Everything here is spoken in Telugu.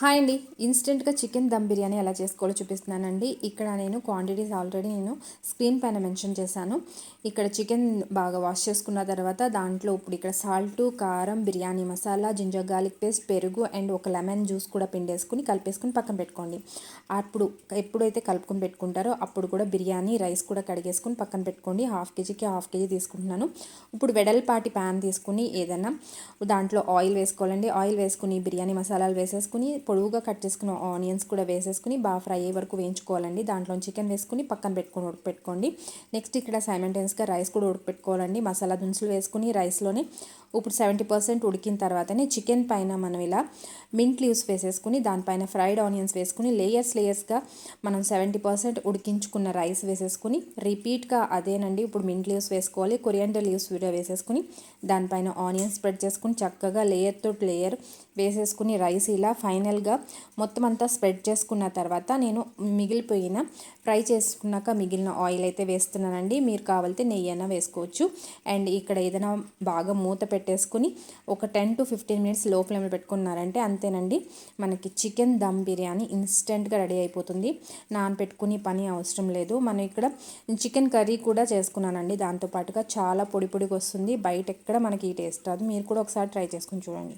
హాయ్ అండి. ఇన్స్టెంట్గా చికెన్ దమ్ బిర్యానీ ఎలా చేసుకోవాలో చూపిస్తున్నానండి. ఇక్కడ నేను క్వాంటిటీస్ ఆల్రెడీ స్క్రీన్ పైన మెన్షన్ చేశాను. ఇక్కడ చికెన్ బాగా వాష్ చేసుకున్న తర్వాత దాంట్లో ఇప్పుడు ఇక్కడ సాల్ట్, కారం, biryani masala, ginger garlic paste, పెరుగు అండ్ ఒక లెమన్ జ్యూస్ కూడా పిండేసుకుని కలిపేసుకుని పక్కన పెట్టుకోండి. అప్పుడు ఎప్పుడైతే కలుపుకొని పెట్టుకుంటారో అప్పుడు కూడా బిర్యానీ రైస్ కూడా కడిగేసుకుని పక్కన పెట్టుకోండి. హాఫ్ కేజీకి హాఫ్ కేజీ తీసుకుంటున్నాను. ఇప్పుడు వెడల్పాటి ప్యాన్ తీసుకుని ఏదైనా దాంట్లో ఆయిల్ వేసుకోవాలండి. ఆయిల్ వేసుకుని బిర్యానీ మసాలాలు వేసేసుకుని పొడవుగా కట్ చేసుకున్న ఆనియన్స్ కూడా వేసేసుకుని బాగా ఫ్రై అయ్యే వరకు వేయించుకోవాలండి. దాంట్లో చికెన్ వేసుకుని పక్కన ఉడకపెట్టుకోండి. నెక్స్ట్ ఇక్కడ సైమల్టేనియస్గా రైస్ కూడా ఉడకపెట్టుకోవాలండి. మసాలా దినుసులు వేసుకుని రైస్లోనే ఇప్పుడు 70% ఉడికిన తర్వాతనే చికెన్ పైన మనం ఇలా మింట్ లీవ్స్ వేసేసుకుని దానిపైన ఫ్రైడ్ ఆనియన్స్ వేసుకుని లేయర్స్గా మనం 70% ఉడికించుకున్న రైస్ వేసేసుకుని రిపీట్గా అదేనండి. ఇప్పుడు మింట్ లీవ్స్ వేసుకోవాలి, కొరియాండర్ లీవ్స్ కూడా వేసేసుకుని దానిపైన ఆనియన్స్ స్ప్రెడ్ చేసుకుని చక్కగా లేయర్ వేసేసుకుని రైస్ ఇలా ఫైనల్గా మొత్తం అంతా స్ప్రెడ్ చేసుకున్న తర్వాత నేను మిగిలిపోయిన ఫ్రై చేసుకున్నాక మిగిలిన ఆయిల్ అయితే వేస్తున్నానండి. మీరు కావాలితే నెయ్యి అయినా వేసుకోవచ్చు. అండ్ ఇక్కడ ఏదైనా బాగా మూత పెట్టేసుకుని ఒక 10 to 15 minutes లో ఫ్లేమ్లో పెట్టుకున్నారంటే అంతేనండి, మనకి చికెన్ దమ్ బిర్యానీ ఇన్స్టెంట్గా రెడీ అయిపోతుంది. నానపెట్టుకుని పని అవసరం లేదు. మనం ఇక్కడ చికెన్ కర్రీ కూడా చేసుకున్నానండి. దాంతోపాటుగా చాలా పొడిగా వస్తుంది. బయట ఎక్కడ మనకి ఈ టేస్ట్ రాదు. మీరు కూడా ఒకసారి ట్రై చేసుకుని చూడండి.